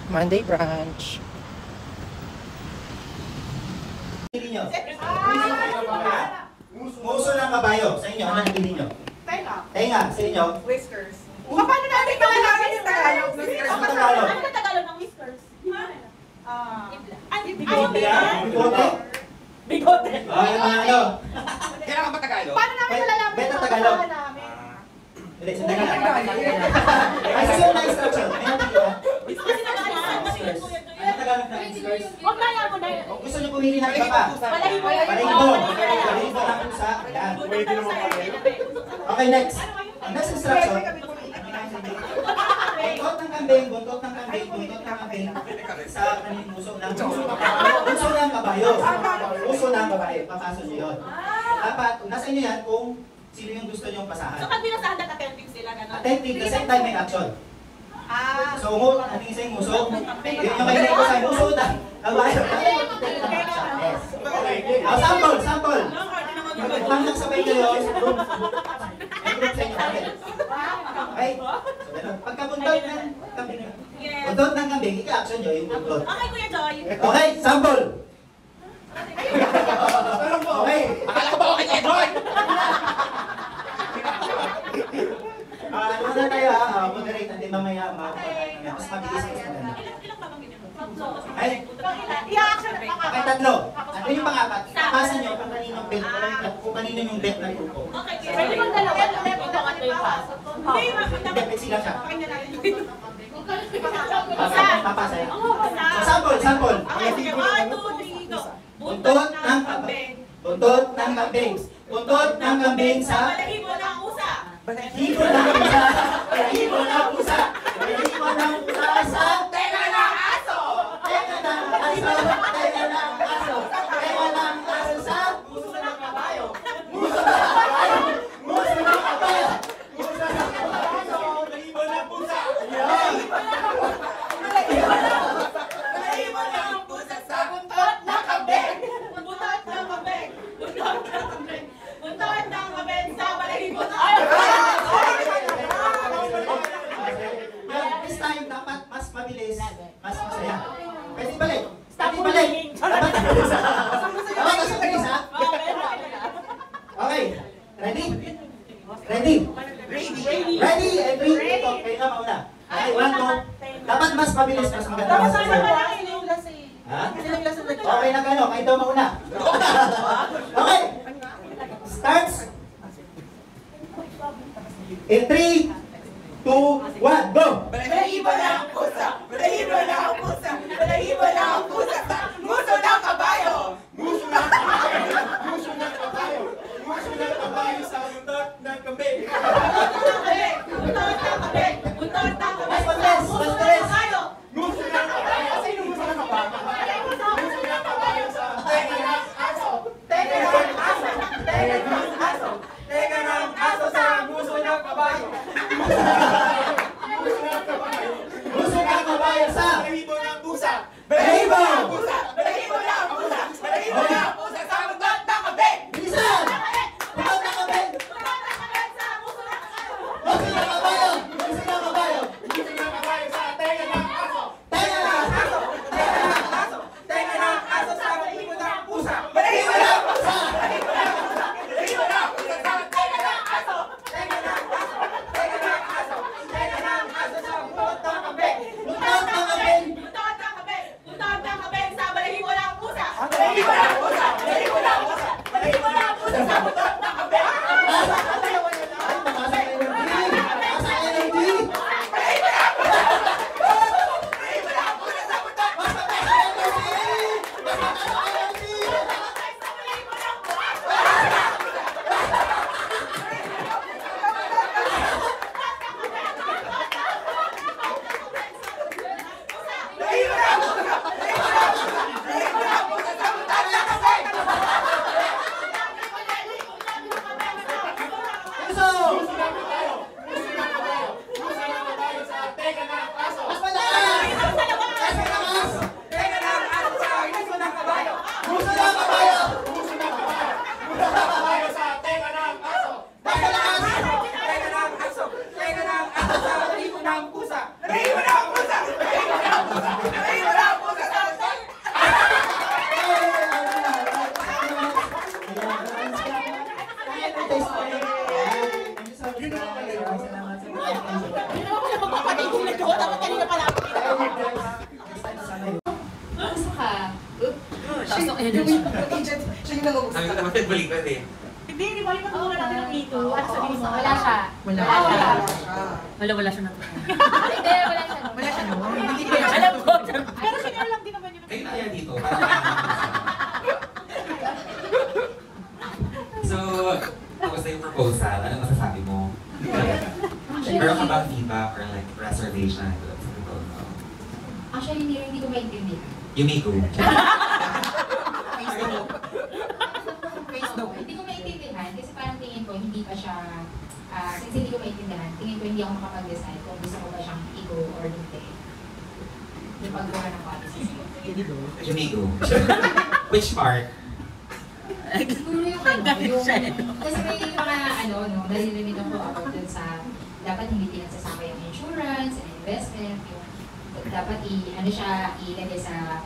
Monday branch. Hindi nyo. Muso ng kabayo. Sa inyo, ano hindi nyo? Tenga. Tenga, sa inyo? Whiskers. Paano natin malalaman yung Tagalog? Ano Tagalog? Ano Tagalog ng whiskers? Bigote. Bigote? Bigote. Yung mga ano? Kailangan ba Tagalog? Paano namin malalaman Beta yung Tagalog. kasahan namin? Hindi, sandali lang. Ay, susunod na instruction. May natin ba? Ano Tagalog na whiskers? Huwag na lang mo na. Gusto nyo pumili ng iba pa? Balahibo. Balahibo. Balahibo ng pusa. Ayan. Okay, next. Ang next instruction. Buntot ng kambing, buntot ng kambing, buntot ng kambing sa kaning puso ng kabayo. Puso ng kabayo. Papasok nyo yun. Dapat, nasa inyo yan kung sino yung gusto nyong pasahan. So pag binasahan na attentive sila, gano'n? Attentive, the same time may action. So, ating isa yung muso. Yun yung kayo ko sa muso na kabayo. Yes. Sample, sample. Hanggang sabay kayo, group sa inyo. Okay? So, ganun. Pagkabuntot ng kambing, buntot ng kambing, ika-action nyo yung buntot. Okay, Kuya Joy. Okay, sample. Okay. Akala ko ba okay kayo, Joy? Ano na tayo ha? Moderate natin mamaya. Mas mabilis mas maganda. Ilang pa bang ganyan? Ay, I-action na okay, tatlo. Ano yung pangapat? Ipapasa nyo kung kaninong bet, kung kanino yung bet na grupo. Okay, pwede bang dalawa? Ito at yung pass. Hindi, bet sila siya. Pakinggan natin yung Papasa yan. Oo, basta. So, sample, sample. Okay, sige. 1, 2, 3, go. Buntot ng kambing. Buntot ng kambing. Buntot ng kambing sa... Balahibo ng usa. Balahibo ng pusa. Balahibo ng pusa. Balahibo ng pusa sa... tenga ng aso! Tenga ng aso. Tenga ng aso. Tenga ng aso sa... Puso ng kabayo! Muso ng kabayo. Muso ng kabayo. Muso ng kabayo. Balahibo ng pusa. Balahibo ng pusa sa buntot ng kambing! Buntot ng kambing. Buntot ng kambing. Buntot ng kambing sa balahibo ng This time, dapat mas mabilis, mas masaya. Pwede balik. Pwede balik. Dapat mabilis. Dapat mas mabilis, ha? Okay. Ready? Ready? Ready and read. Ito, kayo na mauna. Okay, 1, 2. Dapat mas mabilis, mas maganda. Mas masaya. Ha? Okay na gano, kayo daw mauna. Okay. Starts. In 3, 2, 1, go! Balahibo ng pusa! Balahibo ng pusa! Balahibo ng pusa sa muso ng kabayo! Muso ng kabayo. Muso ng kabayo. Muso ng kabayo sa buntot ng kambing. Buntot ng kambing. Buntot ng kambing. Mas mabilis, mas mabilis. Muso ng kabayo. Sino muso ng kabayo? Muso ng kabayo sa tenga ng aso. Tenga ng aso! Tenga ng aso! Tenga ng aso sa muso ng kabayo! Muso ng kabayo. Muso ng kabayo sa... Balahibo ng pusa. Balahibo! Pusa! Balahibo ng pusa! Balahibo ng pusa sa buntot ng kambing! Bilisan! Buntot ng kambing! Buntot ng kambing sa muso ng kabayo. Muso ng kabayo! Muso ng kabayo! Muso ng kabayo sa tenga ng aso. Tenga ng aso! Tenga ng aso! Tenga ng aso sa balahibo ng pusa! Balahibo ng pusa! Balahibo ng pusa! Balahibo ng pusa sa tenga ng aso! Tenga ng aso! Tenga ng aso! Tenga ng aso sa buntot ng kambing! Buntot ng kambing! Buntot ng kambing. Buntot ng kambing sa agent, siya yung nangungusap. Sabi ko naman, baliktad eh. Hindi ba yung muna natin ng dito? Ano sabihin mo? Wala siya. Wala siya. Hindi, wala siya. Wala siya, no? Alam ko. Pero sinira lang din naman yun. Kayo na kaya dito. So, tapos na yung proposal. Anong masasabi mo? Meron ka bang feedback or like reservation sa proposal? Actually, hindi ko maintindihan. Yumiko. Hindi ko maintindihan kasi parang tingin ko hindi pa siya, since hindi ko maintindihan, tingin ko hindi ako makapag-decide kung gusto ko ba siyang i-go or hindi. Yung paggawa ng policies ko. Yumiko. Which part? Siguro yung kasi may mga nalilinig ako about dun sa dapat hindi pinagsasama yung insurance and investment, yung dapat ilagay sa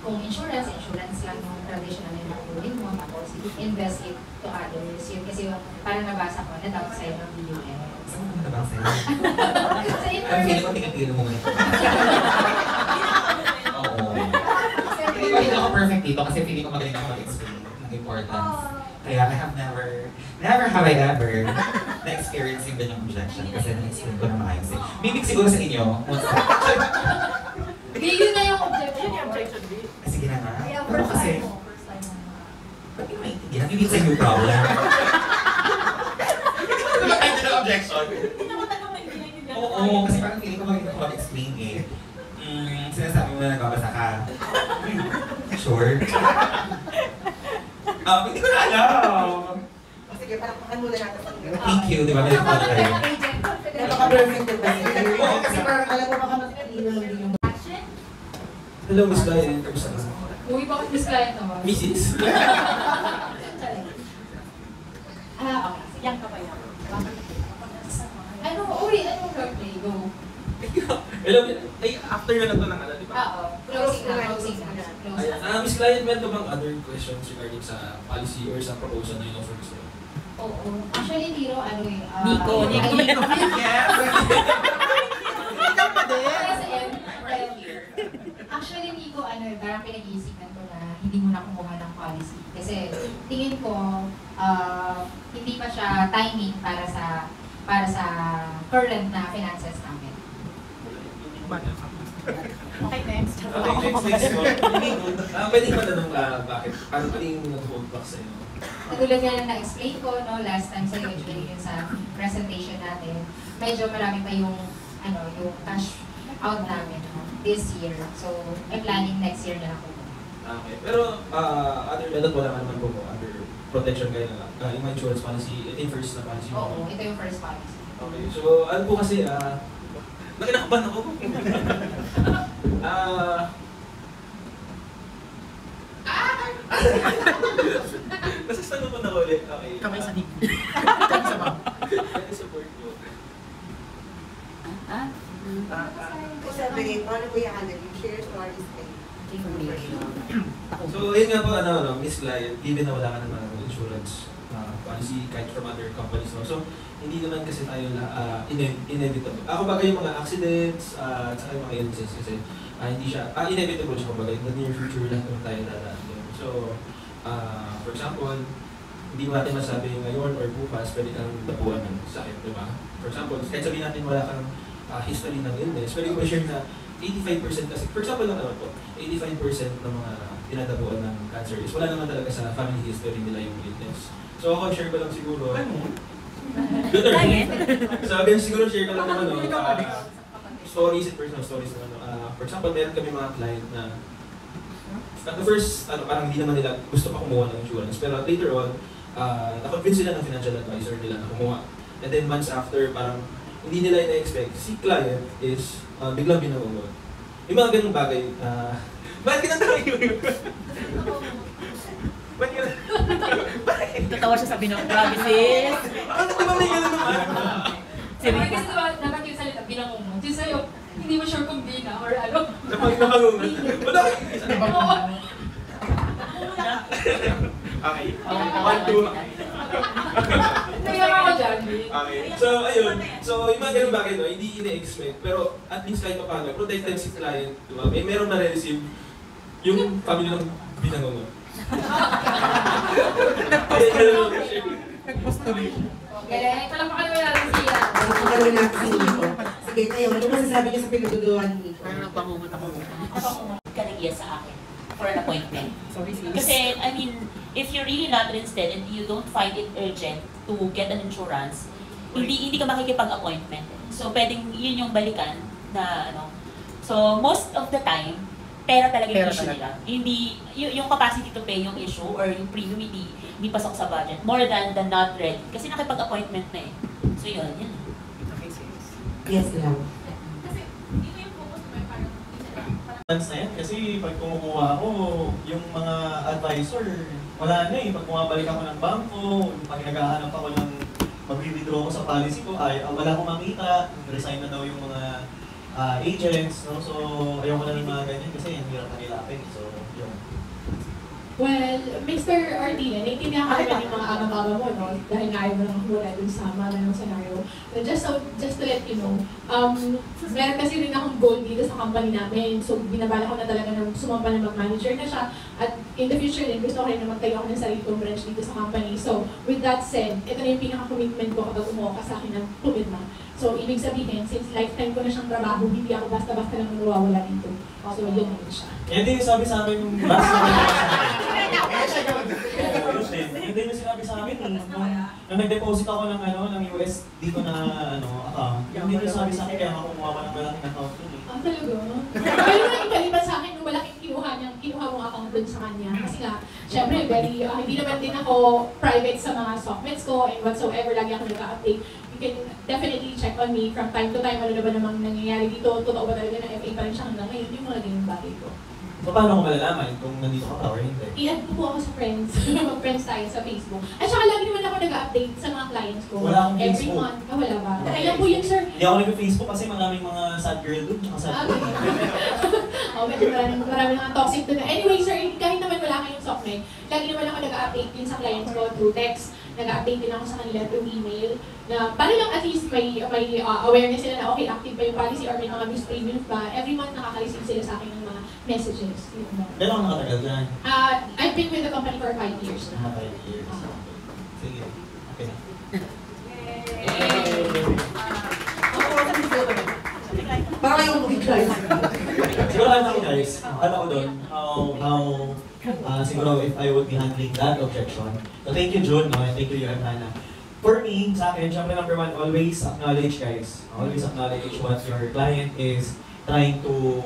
kung insurance lang yung traditional na nakunin mo, tapos invest it to others. Yun kasi yung parang nabasa ko na dapat sa'yo ng BUN. Saan mo naman sa'yo? Sa Ang internet. feeling ko tingin-tingin mo ngayon. Oo. Hindi ko hindi ako perfect dito kasi feeling ko magaling ako mag-explain ng importance. Kaya I have never have I ever na-experience yung ganyang objection kasi na-explain ko na maayos eh. Bibig siguro sa inyo. Yun na yung objection. Sige na nga. Kaya Pero first kasi, time mo. ba't yung maintindihan? Maybe it's a new problem. Hindi ba kayo ng objection? Hindi naman talaga maintindihan. Oo, kasi parang feeling ko magaling ako mag-explain eh. Sinasabi mo na nagbabasa ka. Sure? Hindi ko na alam. Sige, parang muna natin sa Thank you, di ba? May report kayo. Napaka-perfect yung kasi. Oo, kasi parang Alam mo baka matalino lang din yung Action? Hello, Miss Diane. Kamusta ka? Uy, bakit Miss Client naman? Mrs. Okay. Yang ka ba yan? Anong roleplay? Go. Hello, ay, after na to ng ano, di ba? Oo. Closing na. Ayan. Miss Client, meron ka bang other questions regarding sa policy or sa proposal na in-offer ko sa'yo? Oo. Actually, Niro, Nico. Ikaw pa din. Para sa M, actually, Nico, parang pinag-iisipan ko na hindi mo na kumuha ng policy. Kasi tingin ko, hindi pa siya timing para sa current na finances namin. Okay, next. Okay, next po. Pwede ba tanong bakit? Paano pa yung nag-hold back sa'yo? Katulad nga lang na-explain ko, last time sa'yo, actually, yun sa presentation natin, medyo marami pa yung cash out namin this year. So, may planning next year na ako. Okay. Pero, other than that, wala ka naman po under protection kayo na lang. Yung mga insurance policy, ito yung first na policy mo. Oo, ito yung first policy. Okay. So, ano po kasi, nakinakabahan ako. Nasasano mo na ulit. Okay. Kamay sa hip. Pwede support ko. Sabi, paano ko yung yung share stories kayo? So, yun nga po, Miss Client, given na wala ka naman ng insurance policy kahit from other companies, no? So, hindi naman kasi tayo inevitable. Ako baga yung mga accidents, at saka yung mga illnesses kasi hindi siya, inevitable siya kumbaga, in the near future lang kung tayo dadaan doon. So, for example, hindi mo natin masabi ngayon or bukas, pwede kang tapuan ng sakit, di ba? For example, kahit sabihin natin wala kang history ng illness, pwede ko ma-share na 85% kasi, for example lang naman po, 85% ng mga tinatabuan ng cancer is wala naman talaga sa family history nila yung illness. So ako, share ko lang siguro. Good or So again, siguro share ko lang naman stories and personal stories naman. For example, meron kami mga client na at the first, parang hindi naman nila gusto pa kumuha ng insurance. Pero later on, na-convince sila ng financial advisor nila na kumuha. And then months after, parang hindi nila ina-expect. Si client is biglang binangungot. Yung mga ganung bagay, bakit kinatawa yun? Bakit yun? Tatawa siya sabi ng grabe sis. Ano ba may ganun naman? Kasi dapat yung salita, binangungot. Yung sa'yo, hindi mo sure kung bina or ano. Napangungot. Wala kayo isa. Oo. Okay. 1, 2. Naiyak ako dyan. Okay. So, ayun. So, yung mga ganun bagay, hindi ina-expect. Pero at least kahit pa paano, protected si client. Diba? Meron na receive yung family ng binangungot. Galing, palakpakan naman natin siya. Magkakaroon natin si Nico. Sige, kayo, ano masasabi niyo sa pinagduduhan ni Nico? Kanagiya sa akin for an appointment. Kasi, I mean, if you're really not interested and you don't find it urgent to get an insurance, hindi ka makikipag-appointment. So, pwedeng yun yung balikan na ano. So, most of the time, pera talaga yung issue nila. Hindi, yung capacity to pay yung issue or yung premium hindi pasok sa budget. More than the not ready. Kasi nakipag-appointment na eh. So, yun. Yes, lang. Na yan, kasi pag kumukuha ako, yung mga advisor, wala na eh. Pag bumabalik ako ng bangko, pag naghahanap ako ng mag-withdraw ko sa policy ko, wala akong makita, resign na daw yung mga agents, no? So ayoko na ng mga ganyan kasi ang hirap na nilapin. So, yun. Well, Mr. Ardina, naiintindihan ka naman yung mga aga-aga mo, no? Dahil nga ayaw mo lang muna dun sa mga ng scenario. But just to let you know, meron kasi rin akong goal dito sa company namin. So, binabala ko na talaga na sumamba na mag-manager na siya. At in the future din, gusto ko rin na magtayo ako ng sarili kong branch dito sa company. So, with that said, ito na yung pinaka-commitment ko kapag umuha ka sa akin ng commitment. So, ibig sabihin, since lifetime ko na siyang trabaho, hindi ako basta-basta lang nawawala dito. So, yun na siya. Yan din yung sabi sa amin yung last Yan din yung sinabi sa amin nung nag-deposit ako ng USD ko na account. Yan din yung sabi sa akin kaya makumuha ko ng malaking account dun eh. Talaga? Pero nga ikalipat sa akin nung malaking kinuha mong account dun sa kanya. Kasi nga, syempre, hindi naman din ako private sa mga softmates ko and whatsoever, lagi ako nag-update. You can definitely check on me from time to time, ano na ba namang nangyayari dito, totoo ba talaga na FA pa rin siya hanggang ngayon, yung mga ganyung bagay ko. So, paano ko malalaman kung nandito ka pa or hindi? I-add ko po ako sa friends. Mag-friends tayo sa Facebook. At saka lagi naman ako nag-update sa mga clients ko. Wala akong Every Facebook. month. Wala ba? Kaya po yun, sir. Hindi ako nag-Facebook kasi maraming mga sad girl doon, tsaka sad girl. Medyo marami mga toxic doon. Anyway, sir, kahit naman wala kayong software, lagi naman ako nag-update din sa clients ko through text. Nag-update din ako sa kanila through email. Na para lang at least may awareness sila na okay, active pa yung policy or may mga news premiums ba. Every month nakaka-receive sila sa akin ng mga messages. Gano'n ang nakatagal dyan? I've been with the company for 5 years na. 5 years. Sige. Okay na. Para kayong mag-guys. Siguro ako guys, ano ko doon, siguro if I would be handling that objection. So thank you June, no? And thank you Hannah. For me, sa akin, syempre number one, always acknowledge guys. Always acknowledge what your client is trying to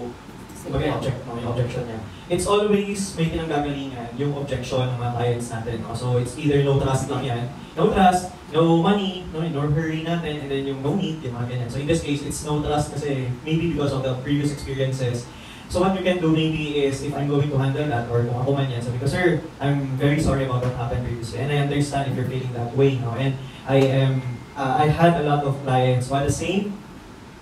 yung objection niya. It's always may pinanggagalingan yung objection ng mga clients natin. No? So it's either no trust lang yan, no trust, no money, no hurry natin, and then yung no need, yung mga ganyan. So in this case, it's no trust kasi maybe because of the previous experiences. So what you can do maybe is, if I'm going to handle that, or kung ako man yan, sabi ko, sir, I'm very sorry about what happened previously, and I understand if you're feeling that way, no? And I had a lot of clients who had the same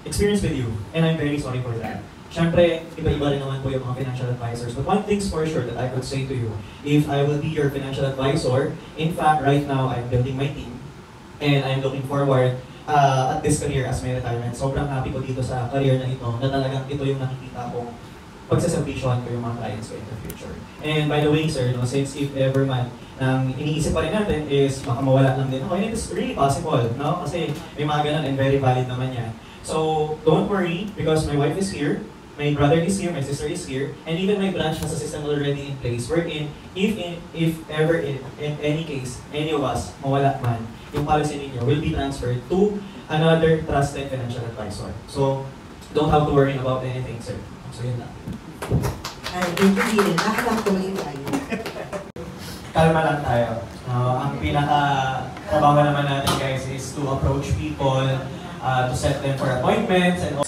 experience with you, and I'm very sorry for that. Siyempre, iba-iba rin naman po yung mga financial advisors. But one thing's for sure that I could say to you, if I will be your financial advisor, in fact, right now, I'm building my team, and I'm looking forward at this career as my retirement. Sobrang happy ko dito sa career na ito, na talagang ito yung nakikita kong pagsaservisyon ko yung mga clients ko in the future. And by the way, sir, no, since if ever man, nang iniisip pa rin natin is baka mawala lang din ako, and it's really possible, no? Kasi may mga ganun and very valid naman yan. So, don't worry, because my wife is here, my brother is here, my sister is here, and even my branch has a system already in place wherein, if ever in any case, any of us, mawala man, yung policy ninyo will be transferred to another trusted financial advisor. So, don't have to worry about anything, sir. So, yun lang. Ay, thank you, Dylan. Nakakatuloy tayo. Kalma lang tayo. Ang pinaka-trabaho naman natin, guys, is to approach people, to set them for appointments, and